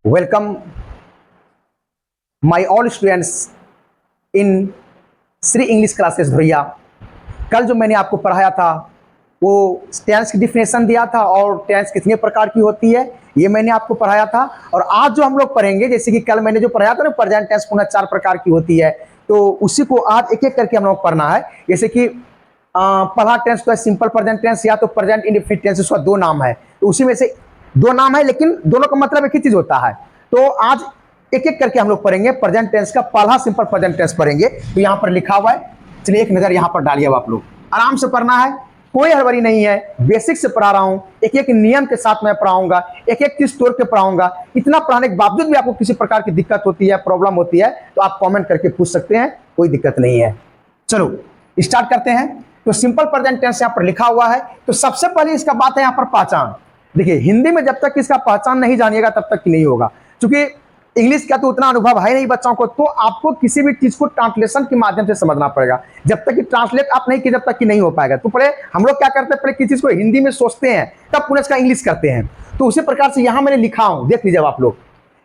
Welcome my all students in Shri English classes. भैया कल जो मैंने आपको पढ़ाया था वो टेंस की डिफिनेशन दिया था और टेंस कितने प्रकार की होती है ये मैंने आपको पढ़ाया था। और आज जो हम लोग पढ़ेंगे, जैसे कि कल मैंने जो पढ़ाया था ना, प्रेजेंट टेंस पुनः 4 प्रकार की होती है, तो उसी को आज एक एक करके हम लोग पढ़ना है। जैसे कि पहला टेंस तो है सिंपल प्रेजेंट टेंस या तो प्रेजेंट इंडेफिनिट टेंस। उसका 2 नाम है, तो उसी में से 2 नाम है, लेकिन दोनों का मतलब एक ही चीज होता है। तो आज एक एक करके हम लोग पढ़ेंगे। प्रेजेंट टेंस का पहला सिंपल प्रेजेंट टेंस पढ़ेंगे, तो यहाँ पर लिखा हुआ है, चलिए एक नजर यहाँ पर डालिए। आप लोग आराम से पढ़ना है, कोई हड़बड़ी नहीं है, बेसिक से पढ़ा रहा हूं, एक एक नियम के साथ मैं पढ़ाऊंगा, एक एक चीज तोड़ के पढ़ाऊंगा। इतना पढ़ाने के बावजूद भी आपको किसी प्रकार की दिक्कत होती है, प्रॉब्लम होती है, तो आप कमेंट करके पूछ सकते हैं, कोई दिक्कत नहीं है। चलो स्टार्ट करते हैं। तो सिंपल प्रेजेंट टेंस यहाँ पर लिखा हुआ है। तो सबसे पहले इसका बात है यहाँ पर पहचान। देखिए, हिंदी में जब तक इसका पहचान नहीं जानिएगा तब तक नहीं होगा, क्योंकि इंग्लिश का तो उतना अनुभव है नहीं बच्चों को, तो आपको किसी भी चीज को ट्रांसलेशन के माध्यम से समझना पड़ेगा। जब तक कि ट्रांसलेट आप नहीं किए तब तक कि नहीं हो पाएगा। तो पहले हम लोग क्या करते हैं, पहले किसी चीज को हिंदी में सोचते हैं, तब पुनः इसका इंग्लिश करते हैं। तो उसी प्रकार से यहां मैंने लिखा हूं, देख लीजिए आप लोग।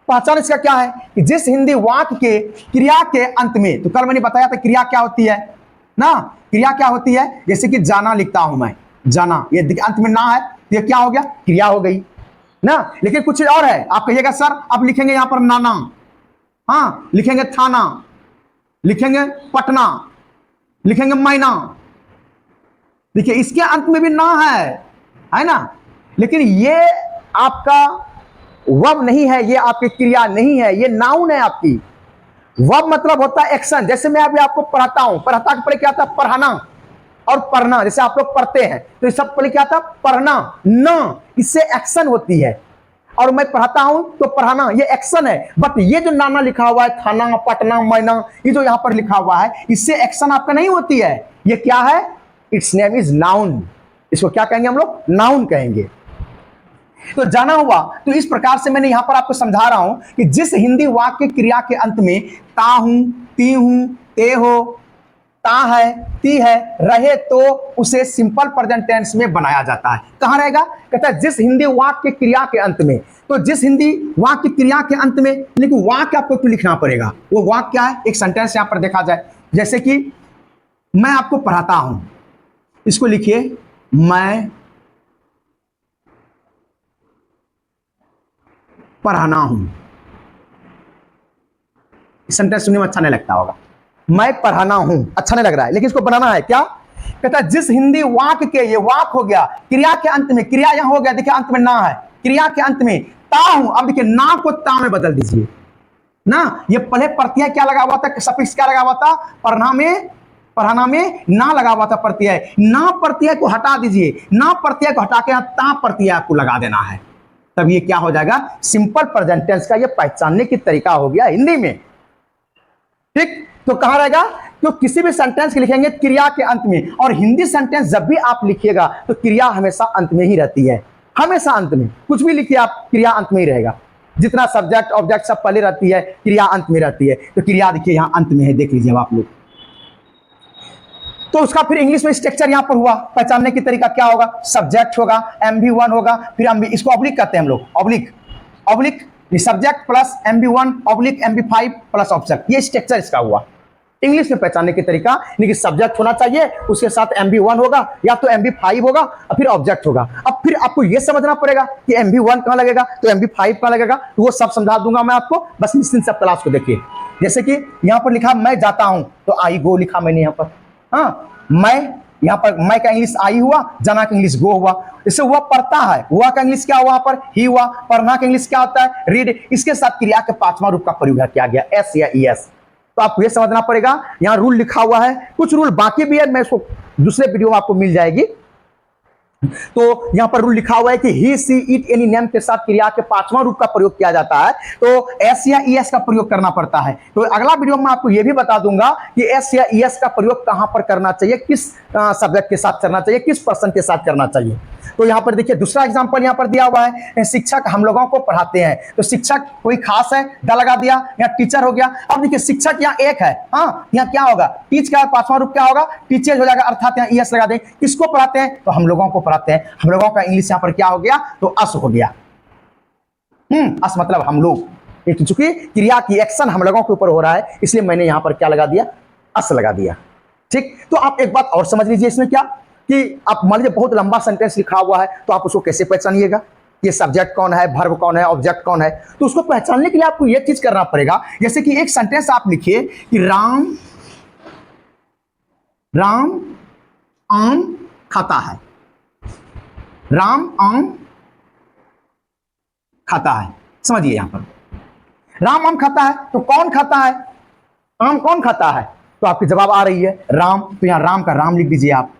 पहचान इसका क्या है कि जिस हिंदी वाक्य के क्रिया के अंत में, तो कल मैंने बताया था क्रिया क्या होती है ना, क्रिया क्या होती है। जैसे कि जाना लिखता हूं मैं, जाना, ये अंत में ना है, ये क्या हो गया, क्रिया हो गई ना। लेकिन कुछ और है, आप कहिएगा सर अब लिखेंगे यहां पर नाना, हाँ लिखेंगे थाना, लिखेंगे पटना, लिखेंगे मैना। देखिए इसके अंत में भी ना है ना, लेकिन ये आपका वर्ब नहीं है, ये आपकी क्रिया नहीं है, ये नाउन है आपकी। वर्ब मतलब होता है एक्शन। जैसे मैं अभी आपको पढ़ाता हूं, पढ़ाता के पहले क्या था, पढ़ाना और पढ़ना। जैसे आप लोग पढ़ते हैं तो इस सब पहले क्या था, पढ़ना, न, इससे एक्शन होती है। और मैं पढ़ाता हूं तो पढ़ाना, ये एक्शन है। बट ये जो नाना लिखा हुआ है, थाना, पटना, मैना, ये जो यहां पर लिखा हुआ है, इससे एक्शन आपका नहीं होती है। ये क्या है, इट्स नेम इज नाउन। इसको क्या कहेंगे हम लोग, नाउन कहेंगे। तो जाना हुआ, तो इस प्रकार से मैंने यहां पर आपको समझा रहा हूं कि जिस हिंदी वाक्य क्रिया के अंत में ता हूं, ती हूं, ते हो, ता है, ती है रहे, तो उसे सिंपल प्रेजेंट टेंस में बनाया जाता है। कहां रहेगा, कहता है जिस हिंदी वाक्य क्रिया के अंत में। तो जिस हिंदी वाक्य क्रिया के अंत में, लेकिन वाक्य आपको तो लिखना पड़ेगा। वो वाक्य क्या है, एक सेंटेंस यहां पर देखा जाए। जैसे कि मैं आपको पढ़ाता हूं, इसको लिखिए, मैं पढ़ाना हूं। सेंटेंस सुनने में अच्छा नहीं लगता होगा, मैं पढ़ाना हूं, अच्छा नहीं लग रहा है, लेकिन इसको बनाना है। क्या कहता है, जिस हिंदी वाक्य के, ये वाक्य हो गया, क्रिया के अंत में, क्रिया यहां हो गया, देखिए अंत में ना है, क्रिया के अंत में ता हूं। अब देखिए ना को ता में बदल दीजिए ना। ये पहले प्रत्यय क्या लगा हुआ था, सफिक्स क्या लगा हुआ था, पढ़ाना में ना लगा हुआ था प्रत्यय। ना प्रत्यय को हटा दीजिए, ना प्रत्यय को हटा के ता प्रत्यय आपको लगा देना है। तब ये क्या हो जाएगा, सिंपल प्रेजेंट टेंस का ये पहचानने की तरीका हो गया हिंदी में। ठीक, तो कहां रहेगा, तो किसी भी सेंटेंस के लिखेंगे क्रिया के अंत में। और हिंदी सेंटेंस जब भी आप लिखिएगा तो क्रिया हमेशा अंत में ही रहती है, हमेशा अंत में। कुछ भी लिखिए आप, क्रिया अंत में ही रहेगा। जितना सब्जेक्ट ऑब्जेक्ट सब पहले रहती है, क्रिया अंत में रहती है। तो क्रिया देखिए यहां अंत में है, देख लीजिए आप लोग। तो उसका फिर इंग्लिश में स्ट्रक्चर यहां पर हुआ, पहचानने की तरीका क्या होगा, सब्जेक्ट होगा, MV1 होगा, फिर MV, इसको ऑब्लिक कहते हैं हम लोग, oblique subject plus MV1 oblique MV5 plus object. ये स्ट्रक्चर इसका हुआ इंग्लिश में पहचानने की तरीका। लेकिन सब्जेक्ट होना चाहिए, उसके साथ MV1 होगा या तो MV5 होगा और फिर ऑब्जेक्ट होगा। अब फिर आपको यह समझना पड़ेगा कि MV1 कहां लगेगा, तो MV5 कहां लगेगा, तो वो सब समझा दूंगा मैं आपको, बस निश्चिंत से क्लास को देखिए। जैसे कि यहां पर लिखा मैं जाता हूं, तो आई गो लिखा मैंने यहां पर। हाँ, मैं, यहां पर मैं का इंग्लिश आई हुआ, जाना का इंग्लिश गो हुआ। इससे हुआ पढ़ता है, हुआ का इंग्लिश क्या हुआ पर ही हुआ, पढ़ना का इंग्लिश क्या होता है, रीड। इसके साथ क्रिया के 5वां रूप का प्रयोग किया गया, एस या ईएस। तो आपको यह समझना पड़ेगा, यहां रूल लिखा हुआ है, कुछ रूल बाकी भी है, मैं इसको दूसरे वीडियो में आपको मिल जाएगी। तो यहां पर रूल लिखा हुआ है कि ही, सी, इट, एनी नेम के साथ क्रिया के 5वां रूप का प्रयोग किया जाता है, तो एस या ईएस का प्रयोग करना पड़ता है। तो अगला वीडियो में आपको यह भी बता दूंगा कि एस या ईएस का प्रयोग कहां पर करना चाहिए, किस सब्जेक्ट के साथ करना चाहिए, किस पर्सन के साथ करना चाहिए। तो यहां पर देखिए दूसरा एग्जांपल यहां पर दिया हुआ है, शिक्षक हम लोगों को पढ़ाते हैं। तो शिक्षक कोई खास है, दा लगा दिया, यहाँ टीचर हो गया। अब देखिए शिक्षक यहाँ एक है, हाँ यहाँ क्या होगा, टीच का 5वां रूप क्या होगा, टीचर हो जाएगा, अर्थात यहाँ ईएस लगा दें। किसको पढ़ाते हैं, तो हम लोगों को पढ़ाते हैं। हम लोगों का इंग्लिश यहाँ पर क्या हो गया, तो अस हो गया। अस मतलब हम लोग, चूंकि क्रिया की एक्शन हम लोगों के ऊपर हो रहा है, इसलिए मैंने यहां पर क्या लगा दिया, अस लगा दिया। ठीक, तो आप एक बात और समझ लीजिए इसमें क्या, कि आप मान लीजिए बहुत लंबा सेंटेंस लिखा हुआ है, तो आप उसको कैसे पहचानिएगा, ये सब्जेक्ट कौन है, वर्ब कौन है, ऑब्जेक्ट कौन है। तो उसको पहचानने के लिए आपको यह चीज करना पड़ेगा, जैसे कि एक सेंटेंस आप लिखिए कि राम आम खाता है, राम आम खाता है। समझिए यहां पर राम आम खाता है, तो कौन खाता है, आम कौन खाता है, तो आपकी जवाब आ रही है राम, तो यहां राम का राम लिख दीजिए आप।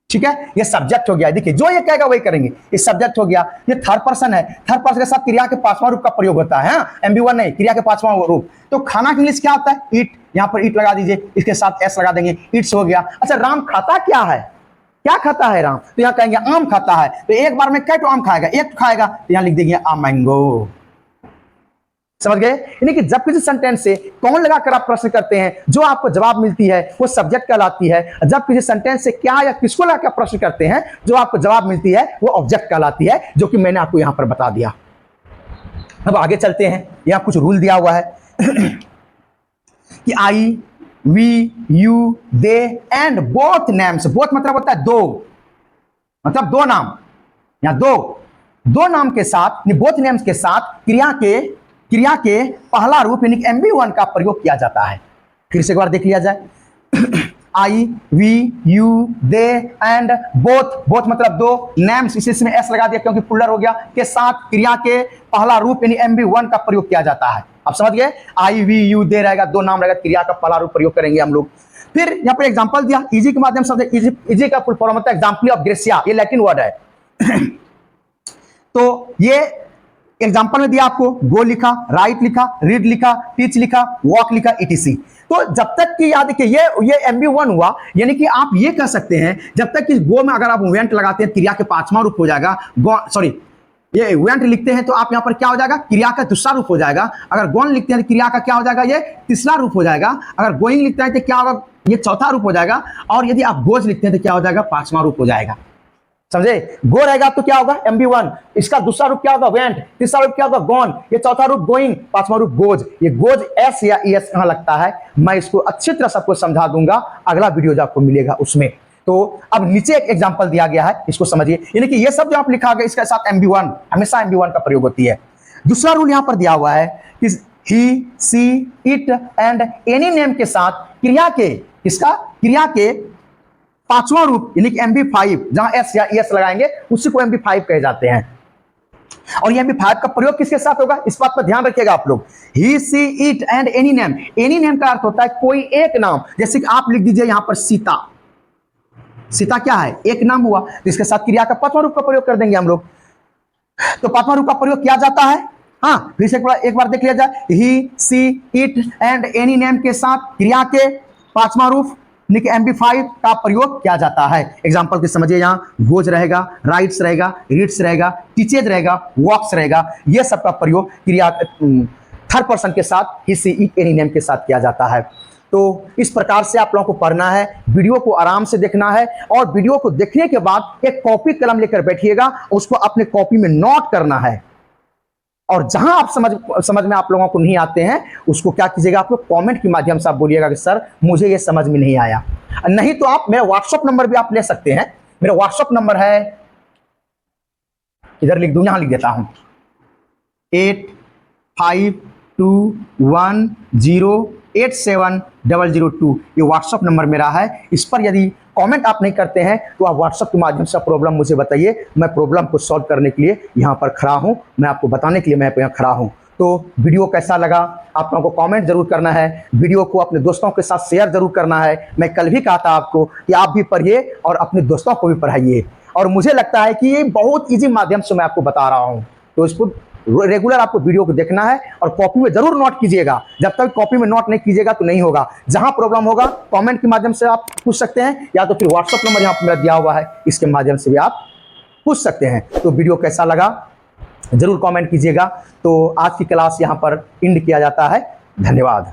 ठीक है, ये सब्जेक्ट हो गया। देखिए जो ये कहेगा वही करेंगे, ये सब्जेक्ट हो गया। ये थर्ड पर्सन है, थर्ड पर्सन के साथ क्रिया के पांचवां रूप का प्रयोग होता है, MB1 नहीं, क्रिया के पांचवां रूप। तो खाना की इंग्लिश क्या होता है, ईट, यहां पर ईट लगा दीजिए, इसके साथ एस लगा देंगे, ईट्स हो गया। अच्छा, राम खाता क्या है, क्या खाता है राम, तो यहां कहेंगे आम खाता है, तो एक बार में क्या आम खाएगा, एक खाएगा, तो यहां लिख देंगे आ मैंगो। समझ गए, यानी कि जब किसी सेंटेंस से कौन लगाकर आप प्रश्न करते हैं, जो आपको जवाब मिलती है वो सब्जेक्ट कहलाती है। जब किसी सेंटेंस से क्या या किसको लगाकर प्रश्न करते हैं, जो आपको जवाब मिलती है वो ऑब्जेक्ट कहलाती है, जो कि मैंने आपको यहां पर बता दिया। अब आगे चलते हैं, यहां कुछ रूल दिया हुआ है कि I, we, you, they and both names, both मतलब होता है दो, मतलब दो नाम, यहां दो नाम के साथ, बोथ नेम्स के साथ क्रिया के पहला रूप यानी MB1 का प्रयोग किया जाता है। फिर से एक बार देख लिया जाए I, we, you, they and both मतलब दो, नेम्स इसमें एस लगा दिया क्योंकि प्लूरल हो गया, के साथ क्रिया के पहला रूप यानी MB1 का प्रयोग किया जाता है। आप समझ गए, आई, वी, यू, दे रहेगा, दो नाम रहेगा, क्रिया का पहला रूप प्रयोग करेंगे हम लोग। फिर यहाँ पर एग्जाम्पल दिया, इजी के माध्यम से, इजी का फुल फॉर्म होता है एग्जाम्पल ऑफ ग्रेसिया, ये लैटिन वर्ड है तो ये एग्जाम्पल में दिया आपको, गो लिखा, राइट लिखा, रीड लिखा, टीच लिखा, वॉक लिखा, ETC। तो जब तक कि याद रखिए ये MB1 हुआ, यानी कि आप ये कह सकते हैं जब तक कि गो में अगर आप वेंट लगाते हैं क्रिया के पांचवा रूप हो जाएगा, ये वेंट लिखते हैं तो आप यहां पर क्या हो जाएगा, क्रिया का दूसरा रूप हो जाएगा। अगर गोन लिखते हैं तो क्रिया का क्या हो जाएगा, ये तीसरा रूप हो जाएगा। अगर गोइंग लिखते हैं तो क्या होगा, ये चौथा रूप हो जाएगा। और यदि आप गोज लिखते हैं तो क्या हो जाएगा, पांचवा रूप हो जाएगा। समझे, गो रहेगा तो क्या होगा MB1, इसका दूसरा रूप क्या होगा वेंट, तीसरा रूप क्या होगा गॉन, ये चौथा रूप गोइंग, पांचवा रूप गोज। ये गोज एस या ES कहां लगता है, मैं इसको अच्छी तरह सबको समझा दूंगा, अगला वीडियो जो आपको मिलेगा उसमें। तो अब नीचे एक एग्जांपल दिया गया है, इसको समझिए, यानी कि ये सब जो आप लिखा गया इसके साथ MB1, हमेशा MB1 का प्रयोग होती है। दूसरा रूल यहां पर दिया हुआ है कि ही, she, it and any name के साथ क्रिया के पांचवा रूप यानी कि MB5, जहां एस या ES लगाएंगे उसी को MB5 कहे जाते हैं। और ये MB5 का प्रयोग किसके साथ होगा, इस बात पर ध्यान रखिएगा आप लोग। He, she, it and any name, any name का अर्थ होता है कोई एक नाम, जैसे कि आप लिख दीजिए यहां पर सीता, सीता क्या है, एक नाम हुआ, तो इसके साथ क्रिया का पांचवा रूप का प्रयोग कर देंगे हम लोग। तो पांचवा रूप का प्रयोग किया जाता है। हाँ, फिर से एक बार देख लिया जाए, ही, she, it and any name के साथ क्रिया के पांचवा रूप MB5 का प्रयोग किया जाता है। एग्जांपल के समझिए, यहाँ गोज रहेगा, राइट्स रहेगा, रीड्स रहेगा, टीचेज रहेगा, वॉक्स रहेगा, ये सब का प्रयोग क्रिया थर्ड पर्सन के साथ, ही, सी, इट, एनी नेम के साथ किया जाता है। तो इस प्रकार से आप लोगों को पढ़ना है, वीडियो को आराम से देखना है, और वीडियो को देखने के बाद एक कॉपी कलम लेकर बैठिएगा, उसको अपने कॉपी में नोट करना है। और जहां आप समझ में आप लोगों को नहीं आते हैं, उसको क्या कीजिएगा, आप लोग कमेंट के माध्यम से आप बोलिएगा कि सर मुझे ये समझ में नहीं आया। नहीं तो आप मेरा व्हाट्सएप नंबर भी आप ले सकते हैं। मेरा व्हाट्सएप नंबर है, इधर लिख दूं, यहां लिख देता हूं, 8521087002, ये व्हाट्सएप नंबर मेरा है। इस पर यदि कमेंट आप नहीं करते हैं तो आप व्हाट्सएप के माध्यम से प्रॉब्लम मुझे बताइए, मैं प्रॉब्लम को सॉल्व करने के लिए यहाँ पर खड़ा हूँ, मैं आपको बताने के लिए मैं यहाँ खड़ा हूँ। तो वीडियो कैसा लगा आप लोगों को कमेंट जरूर करना है, वीडियो को अपने दोस्तों के साथ शेयर जरूर करना है। मैं कल भी कहा था आपको कि आप भी पढ़िए और अपने दोस्तों को भी पढ़ाइए, और मुझे लगता है कि ये बहुत ईजी माध्यम से मैं आपको बता रहा हूँ। तो इसको रेगुलर आपको वीडियो को देखना है और कॉपी में जरूर नोट कीजिएगा। जब तक कॉपी में नोट नहीं कीजिएगा तो नहीं होगा। जहां प्रॉब्लम होगा कमेंट के माध्यम से आप पूछ सकते हैं, या तो फिर व्हाट्सएप नंबर यहाँ पर मेरा दिया हुआ है, इसके माध्यम से भी आप पूछ सकते हैं। तो वीडियो कैसा लगा जरूर कमेंट कीजिएगा। तो आज की क्लास यहाँ पर एंड किया जाता है। धन्यवाद।